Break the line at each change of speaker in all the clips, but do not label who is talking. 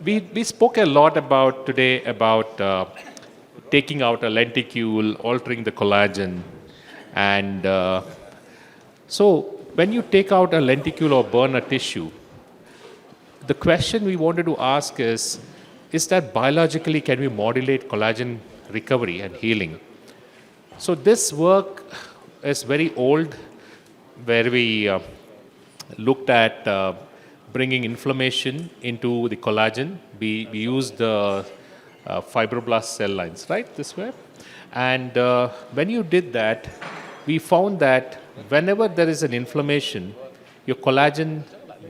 we spoke a lot about today about taking out a lenticule, altering the collagen, and so when you take out a lenticule or burn a tissue, the question we wanted to ask is that biologically can we modulate collagen recovery and healing? So this work is very old, where we looked at bringing inflammation into the collagen. We used the fibroblast cell lines, right, this way. And when you did that, we found that whenever there is an inflammation, your collagen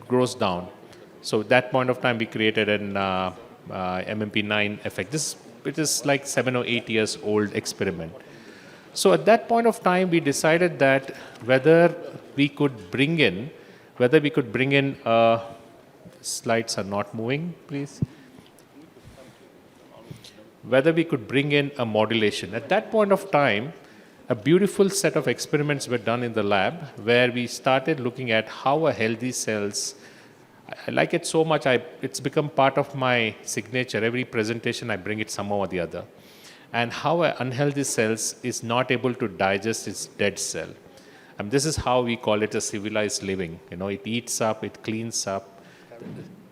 grows down. So at that point of time, we created an MMP9 effect. It is like 7 or 8 years old experiment. So at that point of time, we decided that whether we could bring in, slides are not moving, please. Whether we could bring in a modulation. At that point of time, a beautiful set of experiments were done in the lab where we started looking at how a healthy cells, I like it so much, it's become part of my signature. Every presentation, I bring it somehow or the other. And how an unhealthy cells is not able to digest its dead cell. And this is how we call it a civilized living. You know, it eats up, it cleans up,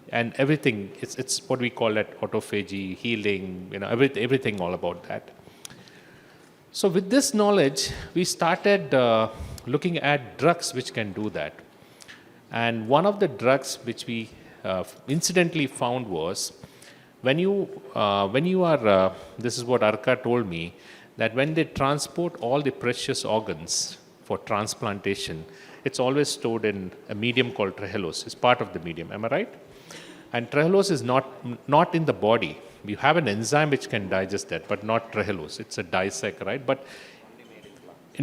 and everything. It's what we call it autophagy, healing. You know, everything all about that. So with this knowledge, we started looking at drugs which can do that. And one of the drugs which we incidentally found was when you are, this is what Arka told me, that when they transport all the precious organs for transplantation, it's always stored in a medium called trehalose. It's part of the medium, am I right? And trehalose is not in the body. We have an enzyme which can digest that, but not trehalose. It's a disaccharide, but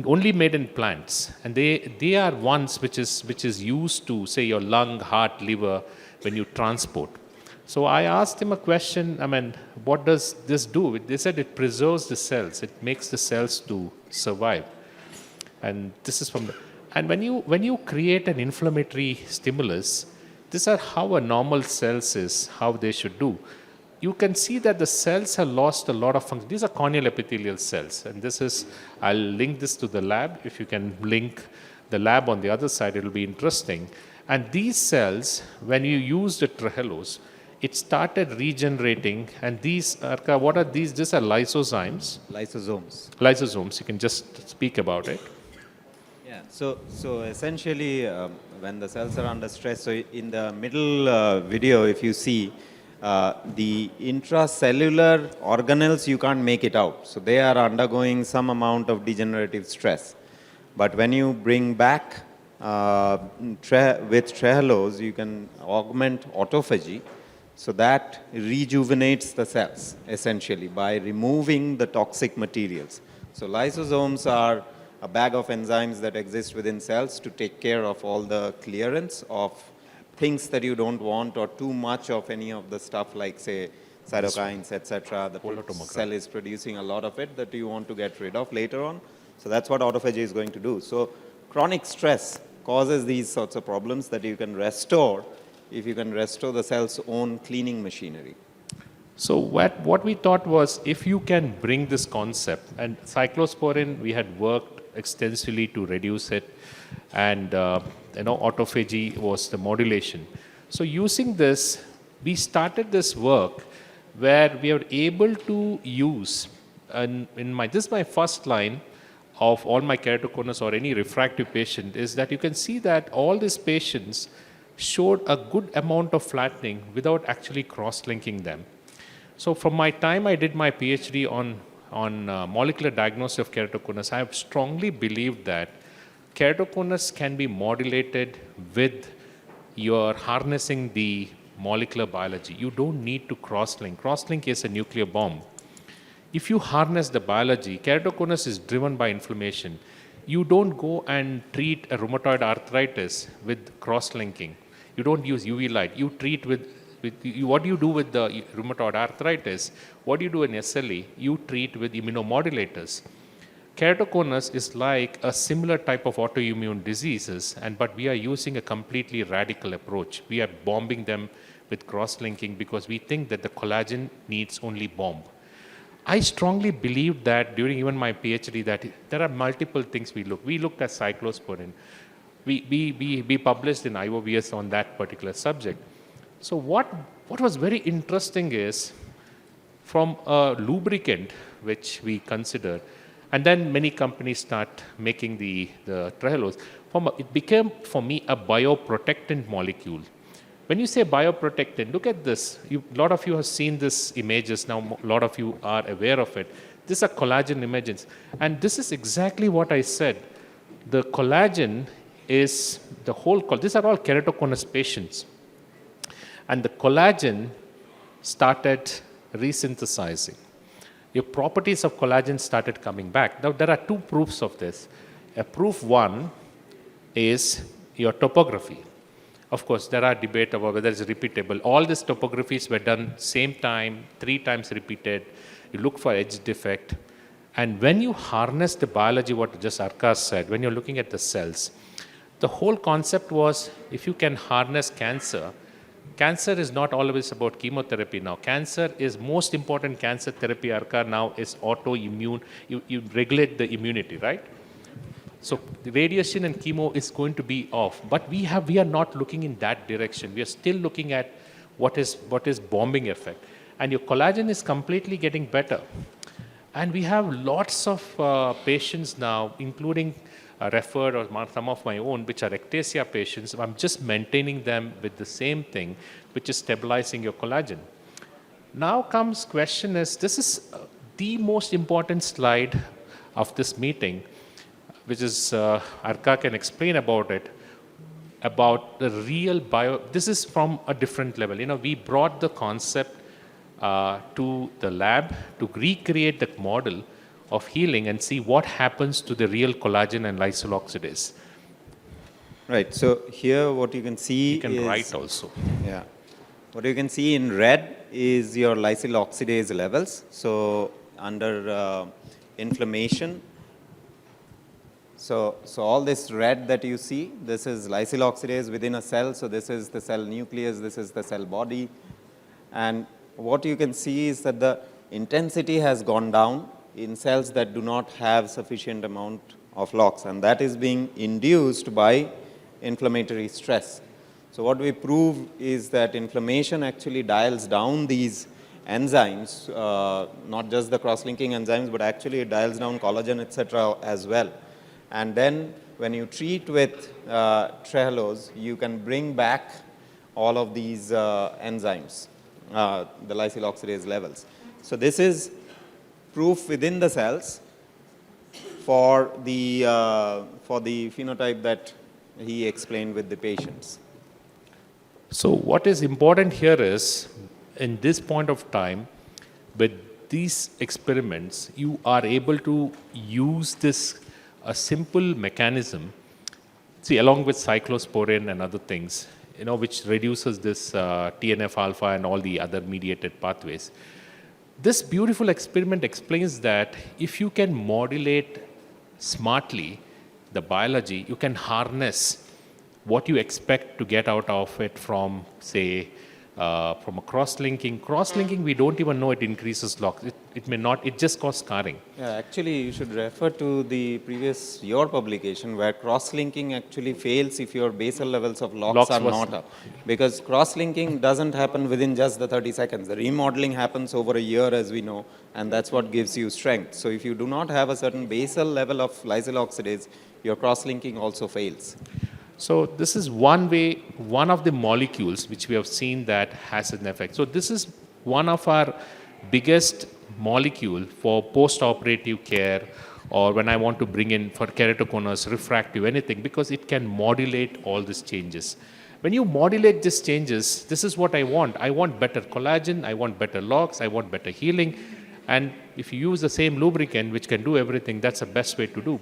only made in plants. And they are ones which is used to, say, your lung, heart, liver, when you transport. So I asked him a question, what does this do? They said it preserves the cells. It makes the cells to survive. And this is and when you create an inflammatory stimulus, these are how a normal cells is, how they should do. You can see that the cells have lost a lot of function. These are corneal epithelial cells. And I'll link this to the lab. If you can link the lab on the other side, it'll be interesting. And these cells, when you use the trehalose, it started regenerating. And these are, what are these? These are lysozymes. Lysosomes. You can just speak about it.
Yeah. So essentially, when the cells are under stress, so in the middle video, if you see, the intracellular organelles, you can't make it out. So they are undergoing some amount of degenerative stress. But when you bring back with trehalose, you can augment autophagy. So that rejuvenates the cells, essentially, by removing the toxic materials. So lysosomes are a bag of enzymes that exist within cells to take care of all the clearance of things that you don't want, or too much of any of the stuff like, say, cytokines, etc. The cell is producing a lot of it that you want to get rid of later on. So that's what autophagy is going to do. So chronic stress causes these sorts of problems that you can restore if you can restore the cell's own cleaning machinery.
So what we thought was, if you can bring this concept, and cyclosporin, we had worked extensively to reduce it, and autophagy was the modulation. So using this, we started this work where we are able to use, this is my first line of all my keratoconus or any refractive patient, is that you can see that all these patients showed a good amount of flattening without actually cross-linking them. So from my time I did my PhD on molecular diagnosis of keratoconus, I have strongly believed that keratoconus can be modulated with your harnessing the molecular biology. You don't need to cross-link. Cross-link is a nuclear bomb. If you harness the biology, keratoconus is driven by inflammation. You don't go and treat a rheumatoid arthritis with cross-linking. You don't use UV light. You treat what do you do with the rheumatoid arthritis? What do you do in SLE? You treat with immunomodulators. Keratoconus is like a similar type of autoimmune diseases, but we are using a completely radical approach. We are bombing them with cross-linking because we think that the collagen needs only bomb. I strongly believed that during even my PhD that there are multiple things we look. We looked at cyclosporin. We published in IOVS on that particular subject. So what was very interesting is from a lubricant, which we considered, and then many companies start making the trehalose, it became for me a bioprotectant molecule. When you say bioprotectant, look at this. A lot of you have seen these images now. A lot of you are aware of it. These are collagen images. And this is exactly what I said. The collagen is the whole, these are all keratoconus patients. And the collagen started resynthesizing. Your properties of collagen started coming back. Now, there are two proofs of this. A proof one is your topography. Of course, there are debate about whether it's repeatable. All these topographies were done same time, 3 times repeated. You look for edge defect. And when you harness the biology, what just Arka said, when you're looking at the cells, the whole concept was if you can harness cancer, cancer is not always about chemotherapy now. Cancer is most important cancer therapy, Arka, now is autoimmune. You regulate the immunity, right? So the radiation and chemo is going to be off, but we are not looking in that direction. We are still looking at what is bombing effect, and your collagen is completely getting better. And we have lots of patients now, including referred or some of my own, which are ectasia patients. I'm just maintaining them with the same thing, which is stabilizing your collagen. Now comes question is, this is the most important slide of this meeting, which is, Arka can explain about it, about the real this is from a different level. We brought the concept to the lab to recreate the model of healing and see what happens to the real collagen and lysyl oxidase.
Right, so here what you can see
You can write also.
Yeah. What you can see in red is your lysyl oxidase levels. So under inflammation, so all this red that you see, this is lysyl oxidase within a cell. So this is the cell nucleus, this is the cell body. And what you can see is that the intensity has gone down in cells that do not have sufficient amount of LOX, and that is being induced by inflammatory stress. So what we prove is that inflammation actually dials down these enzymes, not just the cross-linking enzymes, but actually it dials down collagen, etc. as well. And then when you treat with trehalose, you can bring back all of these enzymes, the lysyl oxidase levels. So this is proof within the cells for the phenotype that he explained with the patients.
So what is important here is, in this point of time, with these experiments, you are able to use this a simple mechanism, see, along with cyclosporin and other things, which reduces this TNF alpha and all the other mediated pathways. This beautiful experiment explains that if you can modulate smartly the biology, you can harness what you expect to get out of it from, say, from a cross-linking. Cross-linking, we don't even know it increases LOX. It may not, it just causes scarring.
Yeah, actually, you should refer to the previous, your publication, where cross-linking actually fails if your basal levels of LOX are not up. Because cross-linking doesn't happen within just the 30 seconds. The remodeling happens over a year, as we know, and that's what gives you strength. So if you do not have a certain basal level of lysyl oxidase, your cross-linking also fails.
So this is one way, one of the molecules which we have seen that has an effect. So this is one of our biggest molecule for post-operative care, or when I want to bring in for keratoconus, refractive, anything, because it can modulate all these changes. When you modulate these changes, this is what I want. I want better collagen, I want better LOX, I want better healing. And if you use the same lubricant, which can do everything, that's the best way to do.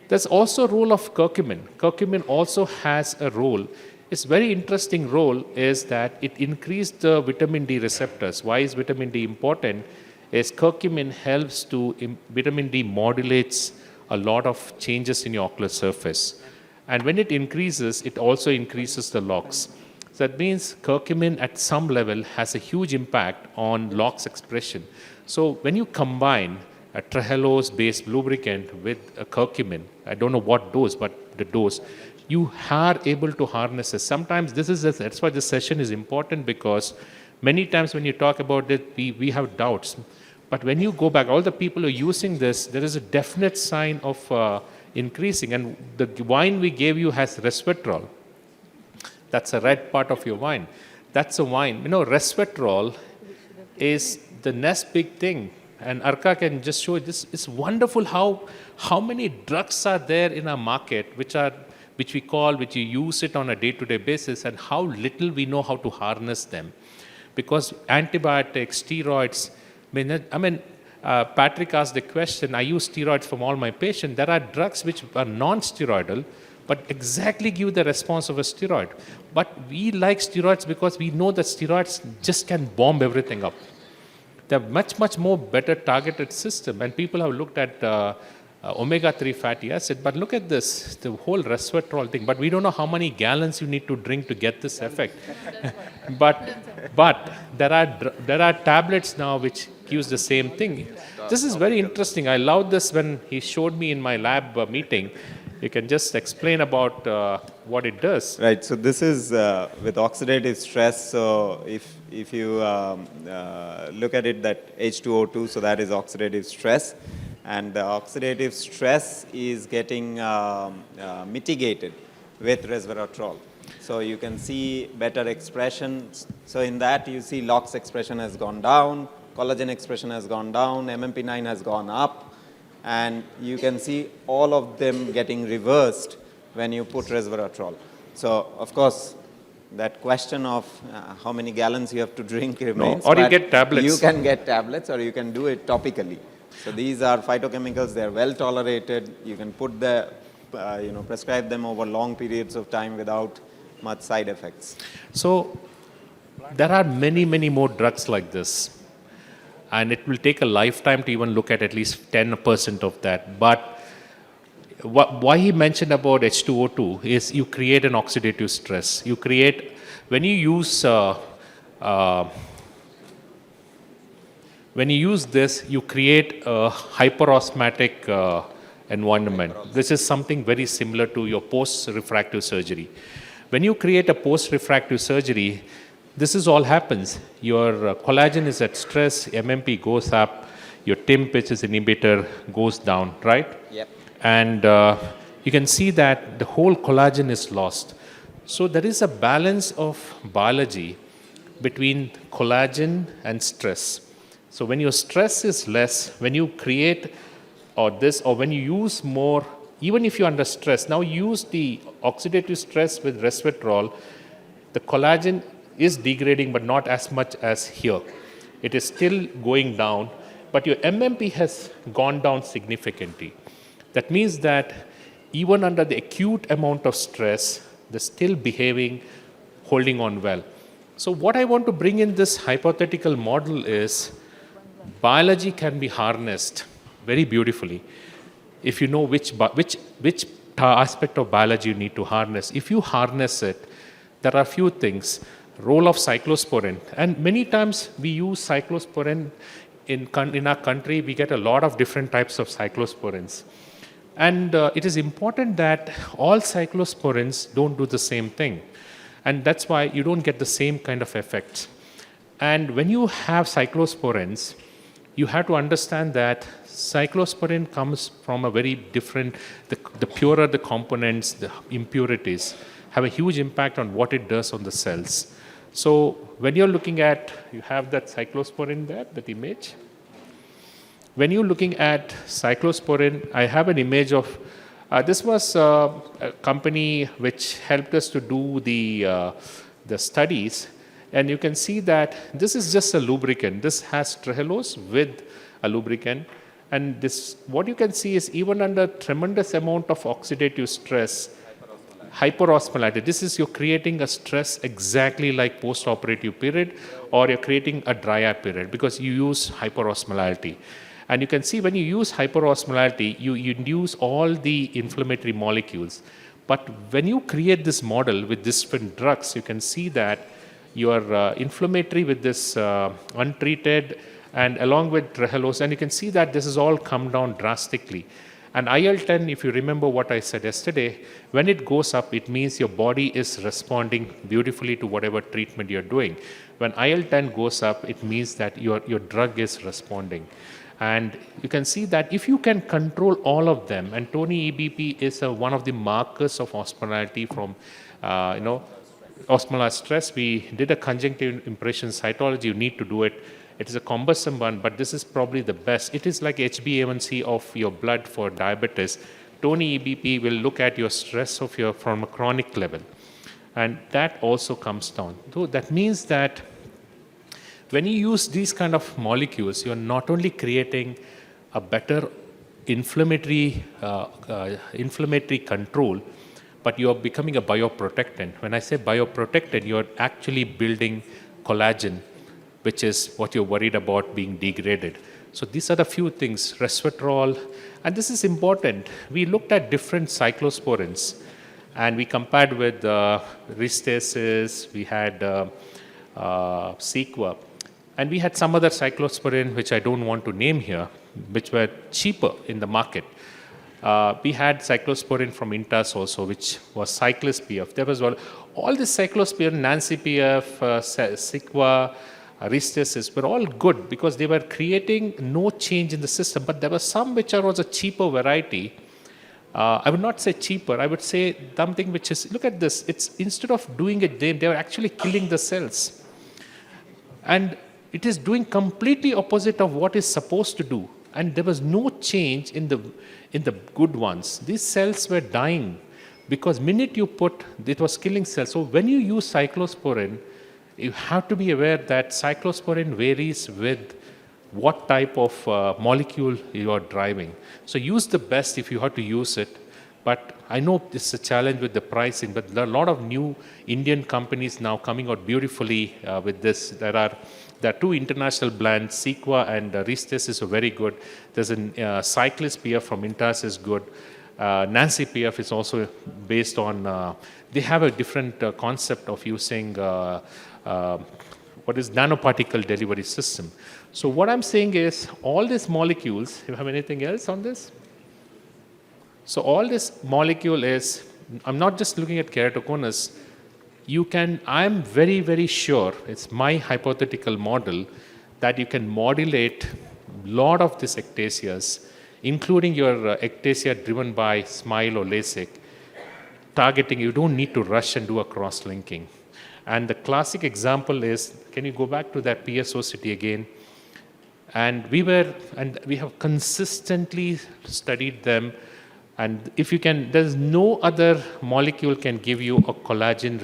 There's also a role of curcumin. Curcumin also has a role. Its very interesting role is that it increased the vitamin D receptors. Why is vitamin D important? Is curcumin helps to, vitamin D modulates a lot of changes in your ocular surface. And when it increases, it also increases the LOX. So that means curcumin at some level has a huge impact on LOX expression. So when you combine a trehalose-based lubricant with a curcumin, I don't know what dose, but the dose, you are able to harness it. Sometimes that's why this session is important, because many times when you talk about it, we have doubts. But when you go back, all the people who are using this, there is a definite sign of increasing. And the wine we gave you has resveratrol. That's a red part of your wine. That's a wine. Resveratrol is the next big thing. And Arka can just show this. It's wonderful how many drugs are there in our market, which you use it on a day-to-day basis, and how little we know how to harness them. Because antibiotics, steroids, Patrick asked the question, I use steroids from all my patients. There are drugs which are non-steroidal, but exactly give the response of a steroid. But we like steroids because we know that steroids just can bomb everything up. They're much, much more better targeted system. And people have looked at omega-3 fatty acid, but look at this, the whole resveratrol thing. But we don't know how many gallons you need to drink to get this effect. but there are tablets now which gives the same thing. This is very interesting. I love this when he showed me in my lab meeting. You can just explain about what it does.
Right. So this is with oxidative stress. So if you look at it, that H2O2, so that is oxidative stress, and the oxidative stress is getting mitigated with resveratrol. So you can see better expression. So in that you see LOX expression has gone down, collagen expression has gone down, MMP9 has gone up. And you can see all of them getting reversed when you put resveratrol. So, of course, that question of how many gallons you have to drink remains.
No, or you get tablets.
You can get tablets, or you can do it topically. So these are phytochemicals. They are well tolerated. You can put prescribe them over long periods of time without much side effects.
So there are many, many more drugs like this. And it will take a lifetime to even look at least 10% of that. But why he mentioned about H2O2 is you create an oxidative stress. When you use this, you create a hyperosmotic environment. This is something very similar to your post-refractive surgery. When you create a post-refractive surgery, this is all happens. Your collagen is at stress, MMP goes up, your TIM pitch inhibitor goes down, right?
Yep.
And you can see that the whole collagen is lost. So there is a balance of biology between collagen and stress. So when your stress is less, when you create or when you use more, even if you're under stress, now use the oxidative stress with resveratrol, the collagen is degrading, but not as much as here. It is still going down, but your MMP has gone down significantly. That means that even under the acute amount of stress, they're still behaving, holding on well. So what I want to bring in this hypothetical model is biology can be harnessed very beautifully if you know which aspect of biology you need to harness. If you harness it, there are a few things. Role of cyclosporin, and many times we use cyclosporin in our country. We get a lot of different types of cyclosporins, and it is important that all cyclosporins don't do the same thing, and that's why you don't get the same kind of effects. And when you have cyclosporins, you have to understand that cyclosporin comes from a very different, the purer the components, the impurities have a huge impact on what it does on the cells. So when you're looking at, you have that cyclosporin there, that image. When you're looking at cyclosporin, I have an image of, this was a company which helped us to do the studies. And you can see that this is just a lubricant. This has trehalose with a lubricant. And this, what you can see is even under tremendous amount of oxidative stress, hyperosmolality. This is you're creating a stress exactly like post-operative period, or you're creating a dry eye period because you use hyperosmolality. And you can see when you use hyperosmolality, you induce all the inflammatory molecules. But when you create this model with different drugs, you can see that your inflammatory with this untreated and along with trehalose, and you can see that this has all come down drastically. And IL-10, if you remember what I said yesterday, when it goes up, it means your body is responding beautifully to whatever treatment you're doing. When IL-10 goes up, it means that your drug is responding. And you can see that if you can control all of them, and Tony EBP is one of the markers of osmolality from, osmolar stress. We did a conjunctive impression cytology. You need to do it. It is a cumbersome one, but this is probably the best. It is like HbA1c of your blood for diabetes. Tony EBP will look at your stress of your from a chronic level, and that also comes down. So that means that when you use these kind of molecules, you're not only creating a better inflammatory control, but you're becoming a bioprotectant. When I say bioprotectant, you're actually building collagen, which is what you're worried about being degraded. So these are the few things, resveratrol, and this is important. We looked at different cyclosporins, and we compared with Restasis, we had Sequa, and we had some other cyclosporin, which I don't want to name here, which were cheaper in the market. We had cyclosporin from Intas also, which was Cyclist PF. There was all this cyclosporin, Nancy PF, Sequa, Restasis were all good because they were creating no change in the system. But there were some which was a cheaper variety. I would not say cheaper. I would say something which is, look at this. It's instead of doing it, they were actually killing the cells. And it is doing completely opposite of what is supposed to do. And there was no change in the good ones. These cells were dying because minute you put, it was killing cells. So when you use cyclosporin, you have to be aware that cyclosporin varies with what type of molecule you are driving. So use the best if you have to use it. But I know this is a challenge with the pricing, but there are a lot of new Indian companies now coming out beautifully with this. There are two international brands, Sequa and Restasis are very good. There's a Cyclist PF from Intas is good. Nancy PF is also based on, they have a different concept of using what is nanoparticle delivery system. So what I'm saying is all these molecules, you have anything else on this? So all this molecule is, I'm not just looking at keratoconus, I'm very, very sure, it's my hypothetical model, that you can modulate a lot of these ectasias, including your ectasia driven by SMILE or LASIK, targeting, you don't need to rush and do a cross-linking. And the classic example is, can you go back to that PSO city again? And we have consistently studied them. And if you can, there's no other molecule can give you a collagen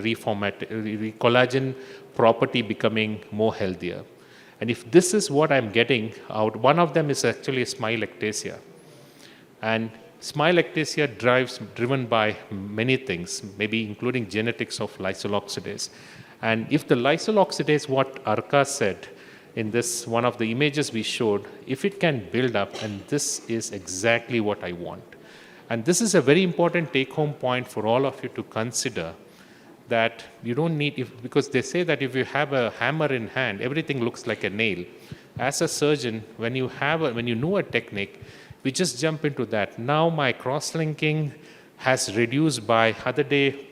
collagen property becoming more healthier. And if this is what I'm getting out, one of them is actually SMILE ectasia. And SMILE ectasia driven by many things, maybe including genetics of lysyl oxidase. And if the lysyl oxidase, what Arka said in this one of the images we showed, if it can build up, and this is exactly what I want. And this is a very important take-home point for all of you to consider, that you don't need, because they say that if you have a hammer in hand, everything looks like a nail. As a surgeon, when you know a technique, we just jump into that. Now my cross-linking has reduced by, other day,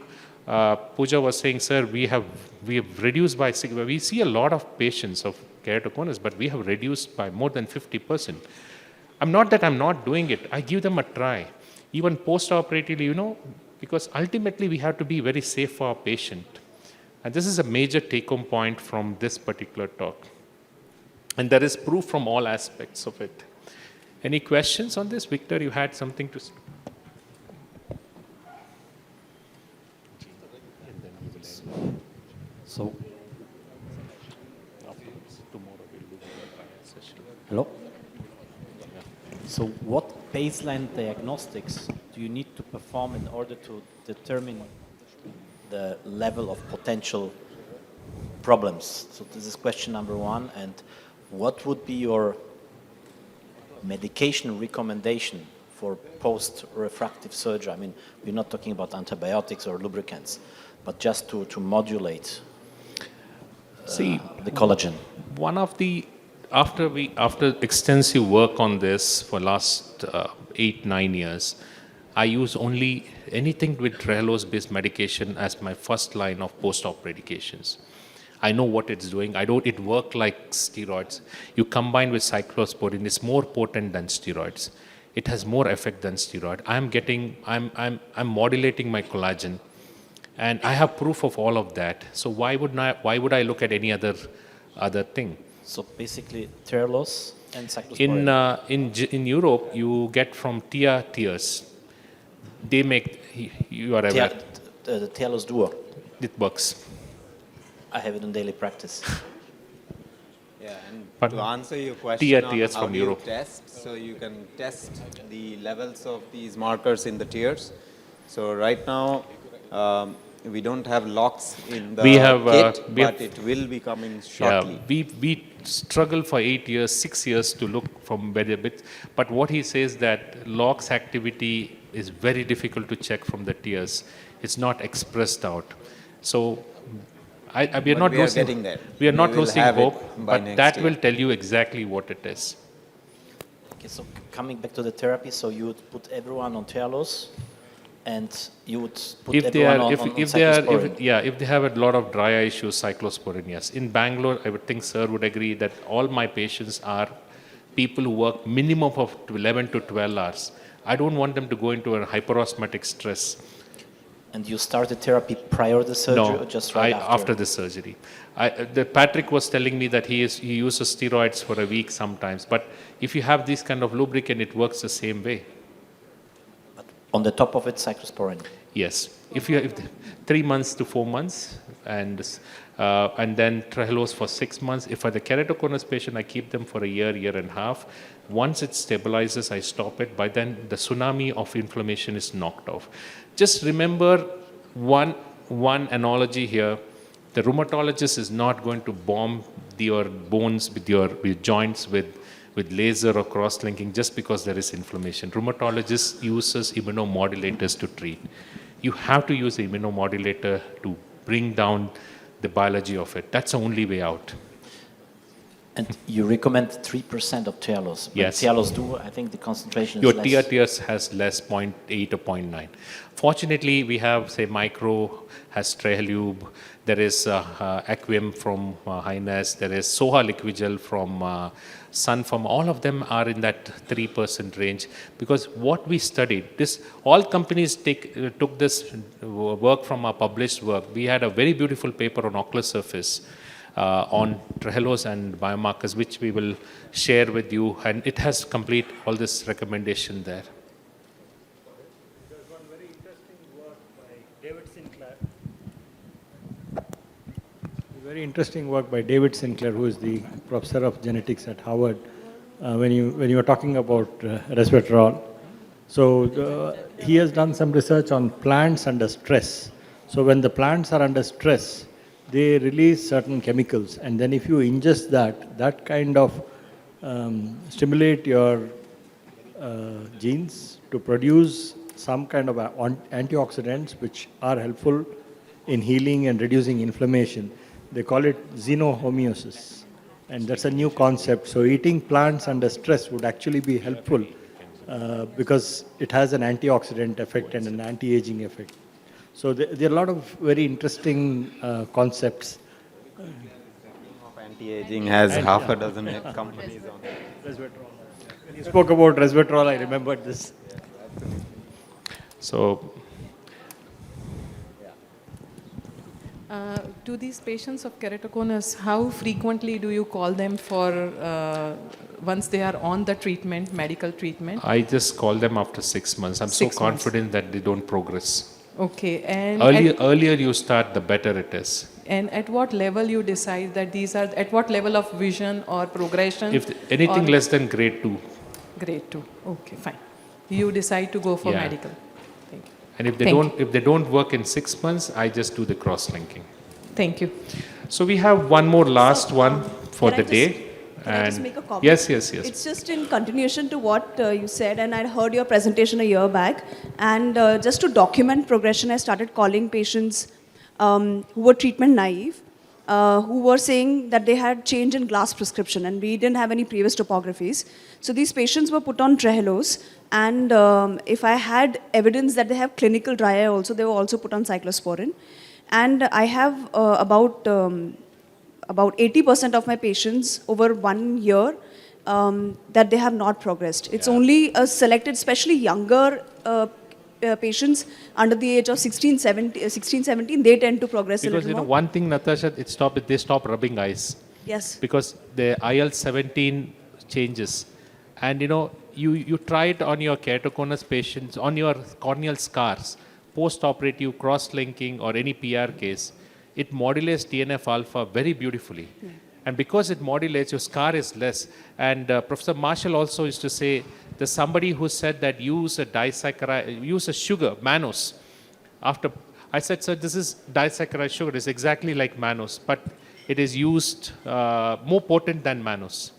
Pooja was saying, sir, we have reduced by, we see a lot of patients of keratoconus, but we have reduced by more than 50%. I'm not doing it. I give them a try. Even post-operatively, because ultimately we have to be very safe for our patient. And this is a major take-home point from this particular talk. And there is proof from all aspects of it. Any questions on this? Victor, you had something to say?
So, hello? So what baseline diagnostics do you need to perform in order to determine the level of potential problems? So this is question number one. And what would be your medication recommendation for post-refractive surgery? I mean, we're not talking about antibiotics or lubricants, but just to modulate the collagen.
One of the after extensive work on this for last 8-9 years, I use only anything with trehalose-based medication as my first line of post-op medications. I know what it's doing. It works like steroids. You combine with cyclosporin, it's more potent than steroids. It has more effect than steroid. I'm modulating my collagen, and I have proof of all of that. So why would I look at any other thing?
So basically, trehalose and cyclosporin.
In Europe, you get from Tia Tears. They make, you are aware.
The trehalose duo.
It works.
I have it in daily practice.
Yeah, and
But
to answer your question on
tears
how
from
do you
Europe.
test, so you can test the levels of these markers in the tears. So right now, we don't have LOX in the kit, but it will be coming shortly.
Yeah, we struggle for 6 years to look from very bit. But what he says that LOX activity is very difficult to check from the tears. It's not expressed out. So we are not losing.
Getting there.
We are not
We will
losing
have it
hope,
by
but
next
that
year.
will tell you exactly what it is.
Okay, so coming back to the therapy, so you would put everyone on trehalose, and you would put
If they
everyone
are,
on
if they are,
cyclosporin.
if they have a lot of dry eye issues, cyclosporin, yes. In Bangalore, I would think Sir would agree that all my patients are people who work minimum of 11 to 12 hours. I don't want them to go into a hyperosmotic stress.
And you started therapy prior to the surgery or just right
after the surgery. Patrick was telling me that he uses steroids for a week sometimes. But if you have this kind of lubricant, it works the same way.
But on the top of it, cyclosporin.
Yes. If 3 months to 4 months, and then trehalose for 6 months. If for the keratoconus patient, I keep them for a year and a half. Once it stabilizes, I stop it. By then, the tsunami of inflammation is knocked off. Just remember one analogy here. The rheumatologist is not going to bomb your bones with your joints with laser or cross-linking just because there is inflammation. Rheumatologist uses immunomodulators to treat. You have to use an immunomodulator to bring down the biology of it. That's the only way out.
And you recommend 3% of trehalose.
Yes.
Trehalose duo, I think the concentration
Your
is less.
TRTS has less 0.8 or 0.9. Fortunately, we have, say, Micro has Trehalube. There is Aquim from Highness. There is Soha Liquigel from Sunfarm. All of them are in that 3% range because what we studied, all companies took this work from our published work. We had a very beautiful paper on ocular surface on trehalose and biomarkers, which we will share with you, and it has complete all this recommendation there.
There's one very interesting work by David Sinclair. Very interesting work by David Sinclair, who is the professor of genetics at Harvard. When you were talking about resveratrol, so he has done some research on plants under stress. So when the plants are under stress, they release certain chemicals, and then if you ingest that kind of stimulate your genes to produce some kind of antioxidants which are helpful in healing and reducing inflammation. They call it xenohomeosis, and that's a new concept. So eating plants under stress would actually be helpful because it has an antioxidant effect and an anti-aging effect. So there are a lot of very interesting concepts.
Anti-aging has half a dozen companies on it.
Resveratrol. When you spoke about resveratrol, I remembered this.
So,
to these patients of keratoconus, how frequently do you call them for once they are on the treatment, medical treatment?
I just call them after 6 months. I'm
6
so
months.
confident that they don't progress.
Okay, and
Earlier you start, the better it is.
and at what level you decide that these are, at what level of vision or progression?
If anything
or
less than grade 2.
grade 2, okay, fine. You decide to go for
Yeah.
medical. Thank you.
And if
Thank
they don't work in 6 months, I just do the cross-linking.
Thank you.
So we have one more last one for
Can I
the day.
Can I just make a comment?
Yes, yes, yes.
It's just in continuation to what you said, and I heard your presentation a year back. And just to document progression, I started calling patients who were treatment naive, who were saying that they had change in glass prescription, and we didn't have any previous topographies. So these patients were put on Trehalose, and if I had evidence that they have clinical dry eye also, they were also put on cyclosporin. And I have about 80% of my patients over 1 year that they have not progressed. It's only a selected, especially younger patients under the age of 16, 17, they tend to progress a
Because
little more.
one thing, Natasha, they stop rubbing eyes.
Yes.
Because the IL-17 changes. And you try it on your keratoconus patients, on your corneal scars, post-operative cross-linking or any PR case, it modulates TNF-alpha very beautifully. Yeah. And because it modulates, your scar is less. And Professor Marshall also used to say, there's somebody who said that use a sugar, mannose. I said, sir, this is disaccharide sugar. It's exactly like mannose, but it is used more potent than mannose.